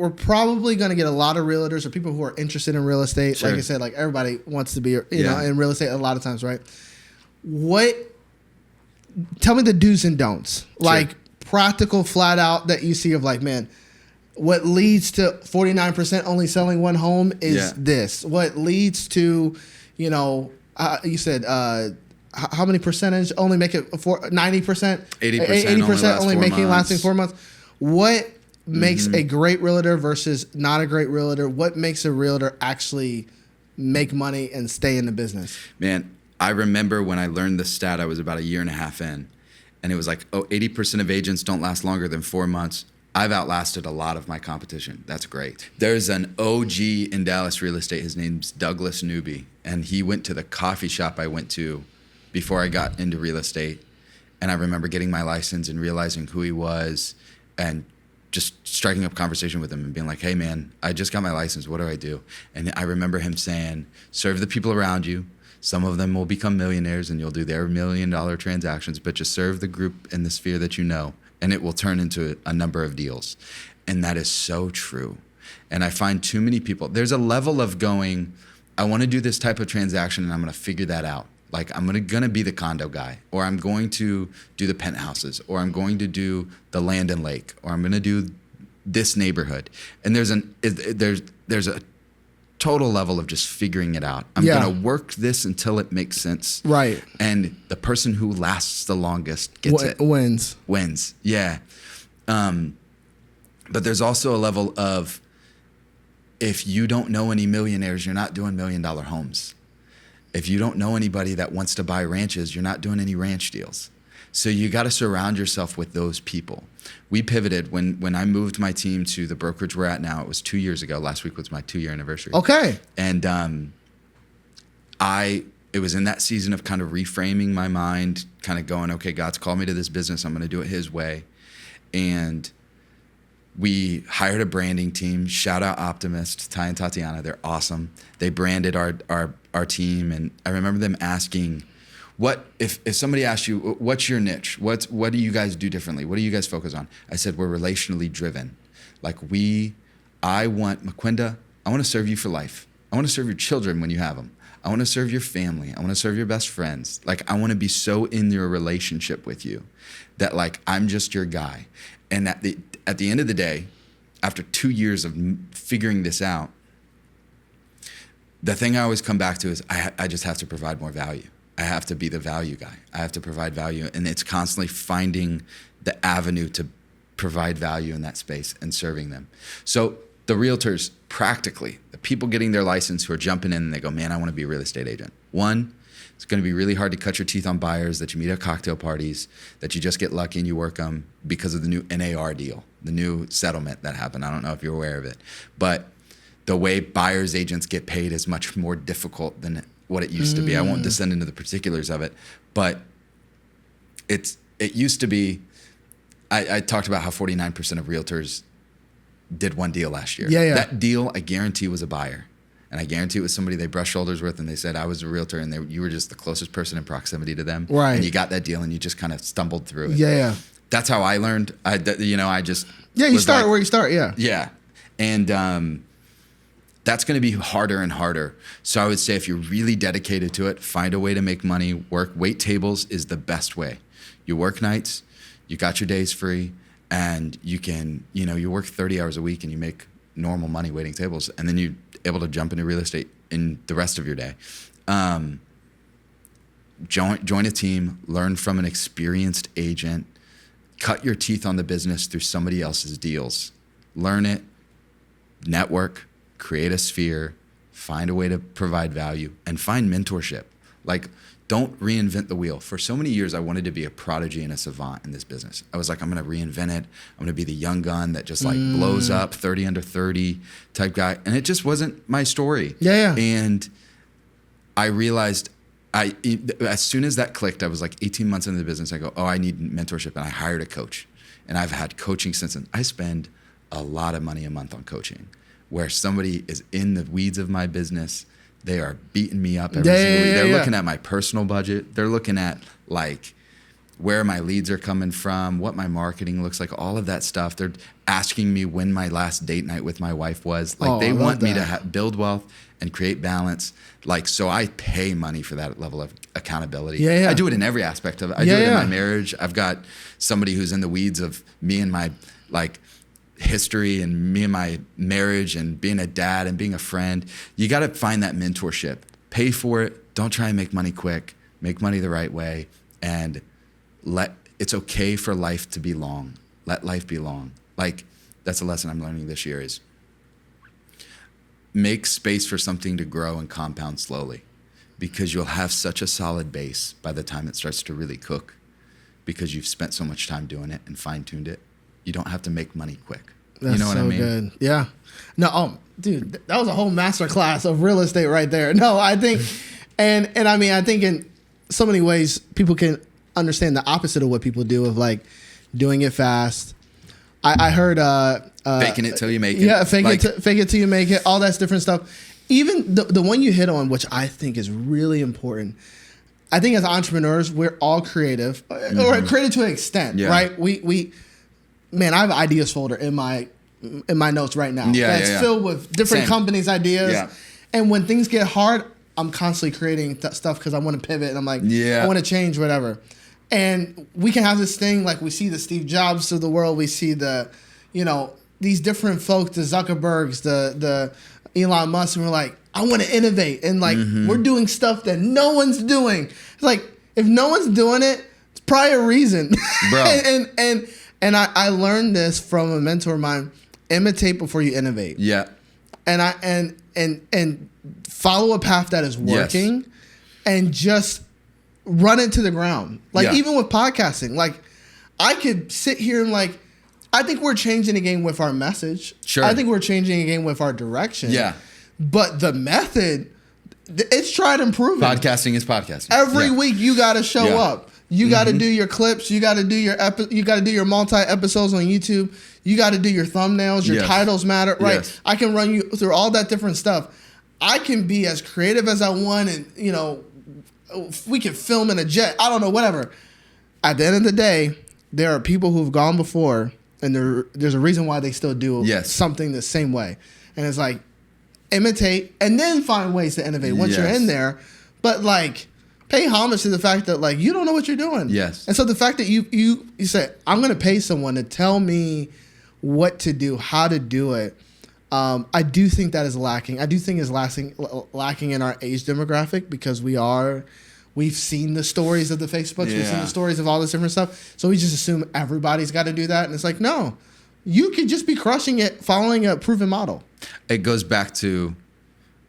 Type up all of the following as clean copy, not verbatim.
we're probably going to get a lot of realtors or people who are interested in real estate. Sure. Like I said, like everybody wants to be, you know, in real estate a lot of times, right? Tell me the do's and don'ts, like practical, flat out that you see of like, man, what leads to 49% only selling one home is this. What leads to, you know, you said how many percentage only make it 90%? 80% only making lasting 4 months. What makes a great realtor versus not a great realtor? What makes a realtor actually make money and stay in the business? Man, I remember when I learned the stat, I was about a year and a half in, and it was like, 80% of agents don't last longer than 4 months. I've outlasted a lot of my competition. That's great. There's an OG in Dallas real estate. His name's Douglas Newby, and he went to the coffee shop I went to before I got into real estate. And I remember getting my license and realizing who he was and just striking up conversation with him and being like, hey man, I just got my license. What do I do? And I remember him saying, serve the people around you. Some of them will become millionaires and you'll do their $1 million transactions, but just serve the group in the sphere that you know, and it will turn into a number of deals. And that is so true. And I find too many people, there's a level of going, I want to do this type of transaction and I'm going to figure that out. Like I'm gonna be the condo guy, or I'm going to do the penthouses, or I'm going to do the land and lake, or I'm going to do this neighborhood. And there's a total level of just figuring it out. I'm going to work this until it makes sense. Right. And the person who lasts the longest gets it. Wins. Yeah. But there's also a level of, if you don't know any millionaires, you're not doing $1 million homes. If you don't know anybody that wants to buy ranches, you're not doing any ranch deals. So you got to surround yourself with those people. We pivoted when I moved my team to the brokerage we're at now. It was 2 years ago. Last week was my 2-year anniversary. Okay. And it was in that season of kind of reframing my mind, kind of going, okay, God's called me to this business. I'm going to do it His way. And we hired a branding team. Shout out Optimist, Ty and Tatiana. They're awesome. They branded our team, and I remember them asking, "What if somebody asked you, what's your niche? What do you guys do differently? What do you guys focus on?" I said, "We're relationally driven. Like I want Maquinda. I want to serve you for life. I want to serve your children when you have them. I want to serve your family. I want to serve your best friends. Like I want to be so in your relationship with you that like I'm just your guy." And at the end of the day, after 2 years of figuring this out, the thing I always come back to is I just have to provide more value. I have to be the value guy. I have to provide value. And it's constantly finding the avenue to provide value in that space and serving them. So the realtors, practically, the people getting their license who are jumping in and they go, man, I want to be a real estate agent. One, it's going to be really hard to cut your teeth on buyers that you meet at cocktail parties, that you just get lucky and you work them because of the new NAR deal, the new settlement that happened. I don't know if you're aware of it. But the way buyers agents get paid is much more difficult than what it used to be. I won't descend into the particulars of it, but it used to be, I talked about how 49% of realtors did one deal last year. Yeah. That deal, I guarantee, was a buyer. And I guarantee it was somebody they brushed shoulders with and they said, I was a realtor, and you were just the closest person in proximity to them. Right. And you got that deal and you just kind of stumbled through it. Yeah. That's how I learned. I just... Yeah, you start where you start, yeah. Yeah. And that's going to be harder and harder. So I would say if you're really dedicated to it, find a way to make money, wait tables is the best way. You work nights, you got your days free, and you can, you work 30 hours a week and you make normal money waiting tables, and then you're able to jump into real estate in the rest of your day. Join a team, learn from an experienced agent, cut your teeth on the business through somebody else's deals. Learn it, network, create a sphere, find a way to provide value, and find mentorship. Like, don't reinvent the wheel. For so many years, I wanted to be a prodigy and a savant in this business. I was like, I'm going to reinvent it. I'm going to be the young gun that just like blows up, 30 under 30 type guy. And it just wasn't my story. Yeah. And I realized as soon as that clicked, I was like 18 months into the business. I go, I need mentorship. And I hired a coach. And I've had coaching since then. I spend a lot of money a month on coaching, where somebody is in the weeds of my business. They are beating me up every single week. They're looking at my personal budget. They're looking at like where my leads are coming from, what my marketing looks like, all of that stuff. They're asking me when my last date night with my wife was. Like they want me to build wealth and create balance. Like, so I pay money for that level of accountability. Yeah. I do it in every aspect of it. I do it in my marriage. I've got somebody who's in the weeds of me and my like history and me and my marriage and being a dad and being a friend. You got to find that mentorship. Pay for it. Don't try and make money quick. Make money the right way. And it's okay for life to be long. Let life be long. Like, that's a lesson I'm learning this year is make space for something to grow and compound slowly, because you'll have such a solid base by the time it starts to really cook, because you've spent so much time doing it and fine-tuned it. You don't have to make money quick. That's you know what I mean? Good. Yeah. No, dude, that was a whole master class of real estate right there. No, I think, and I mean, I think in so many ways people can understand the opposite of what people do of like doing it fast. I heard faking it till you make it. Yeah, fake it till you make it. All that different stuff. Even the one you hit on, which I think is really important. I think as entrepreneurs, we're all creative, or creative to an extent, right? We man, I have an ideas folder in my notes right now. That's filled with different companies' ideas. Yeah. And when things get hard, I'm constantly creating stuff because I want to pivot and I'm like, I want to change whatever. And we can have this thing like we see the Steve Jobs of the world, we see the, these different folks, the Zuckerbergs, the Elon Musk, and we're like, I want to innovate, and like we're doing stuff that no one's doing. It's like if no one's doing it, it's probably a reason, bro. and I learned this from a mentor of mine: imitate before you innovate. Yeah. And follow a path that is working, and just run it to the ground. Like even with podcasting, like I could sit here and like, I think we're changing the game with our message. Sure. I think we're changing the game with our direction. Yeah. But the method, it's tried and proven. Podcasting is podcasting. Every week you got to show up. You got to do your clips. You got to do your multi episodes on YouTube. You got to do your thumbnails. Your titles matter, right? Yes. I can run you through all that different stuff. I can be as creative as I want, and we can film in a jet. I don't know, whatever. At the end of the day, there are people who've gone before, and there's a reason why they still do something the same way. And it's like, imitate, and then find ways to innovate once you're in there. But like, pay homage to the fact that like you don't know what you're doing. Yes. And so the fact that you say, I'm going to pay someone to tell me what to do, how to do it. I do think that is lacking. I do think it's lacking in our age demographic, because we've seen the stories of the Facebooks, we've seen the stories of all this different stuff. So we just assume everybody's got to do that. And it's like, no, you could just be crushing it following a proven model. It goes back to,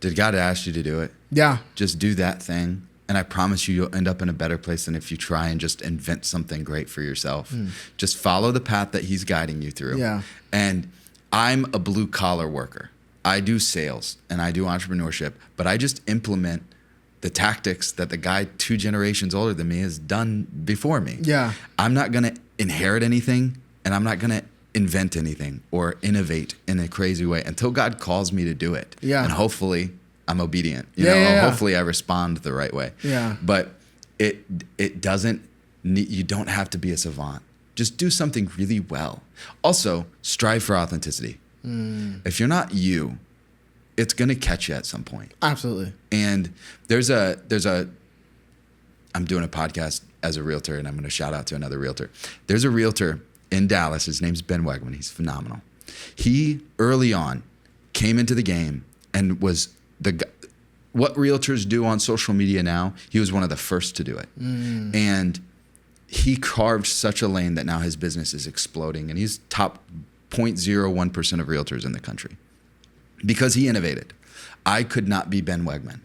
did God ask you to do it? Yeah. Just do that thing. And I promise you'll end up in a better place than if you try and just invent something great for yourself. Just follow the path that he's guiding you through. Yeah. And I'm a blue collar worker. I do sales and I do entrepreneurship, but I just implement the tactics that the guy 2 generations older than me has done before me. Yeah. I'm not going to inherit anything, and I'm not going to invent anything or innovate in a crazy way until God calls me to do it. Yeah. And hopefully I'm obedient. Hopefully I respond the right way. Yeah. But it doesn't need, you don't have to be a savant. Just do something really well. Also, strive for authenticity. If you're not you, it's going to catch you at some point. Absolutely. And there's a I'm doing a podcast as a realtor, and I'm going to shout out to another realtor. There's a realtor in Dallas. His name's Ben Wegman. He's phenomenal. He early on came into the game and was what realtors do on social media now. He was one of the first to do it. And he carved such a lane that now his business is exploding, and he's top 0.01% of realtors in the country because he innovated. I could not be Ben Wegman.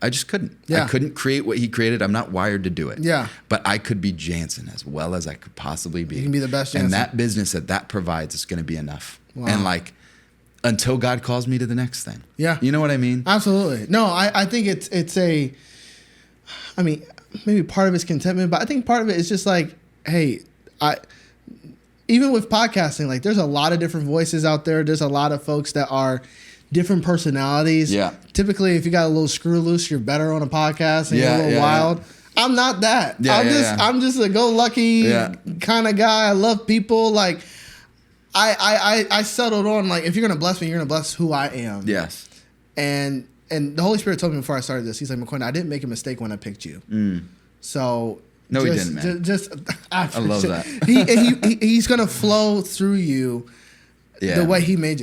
I just couldn't. Yeah. I couldn't create what he created. I'm not wired to do it. Yeah. But I could be Jansen as well as I could possibly be. You can be the best Jansen. And that business that provides is going to be enough. Wow. And like, until God calls me to the next thing. Yeah. You know what I mean? Absolutely. No, I think it's maybe part of it's contentment, but I think part of it is just like, hey, even with podcasting, like there's a lot of different voices out there. There's a lot of folks that are different personalities. Yeah. Typically, if you got a little screw loose, you're better on a podcast and you're a little wild. I'm not that. Yeah, I'm just a go-lucky kind of guy. I love people. Like, I settled on, like, if you're gonna bless me, you're gonna bless who I am. Yes. And the Holy Spirit told me before I started this, he's like, McCoy, I didn't make a mistake when I picked you. So no, he didn't, man. I love that. He's gonna flow through you the way he made you.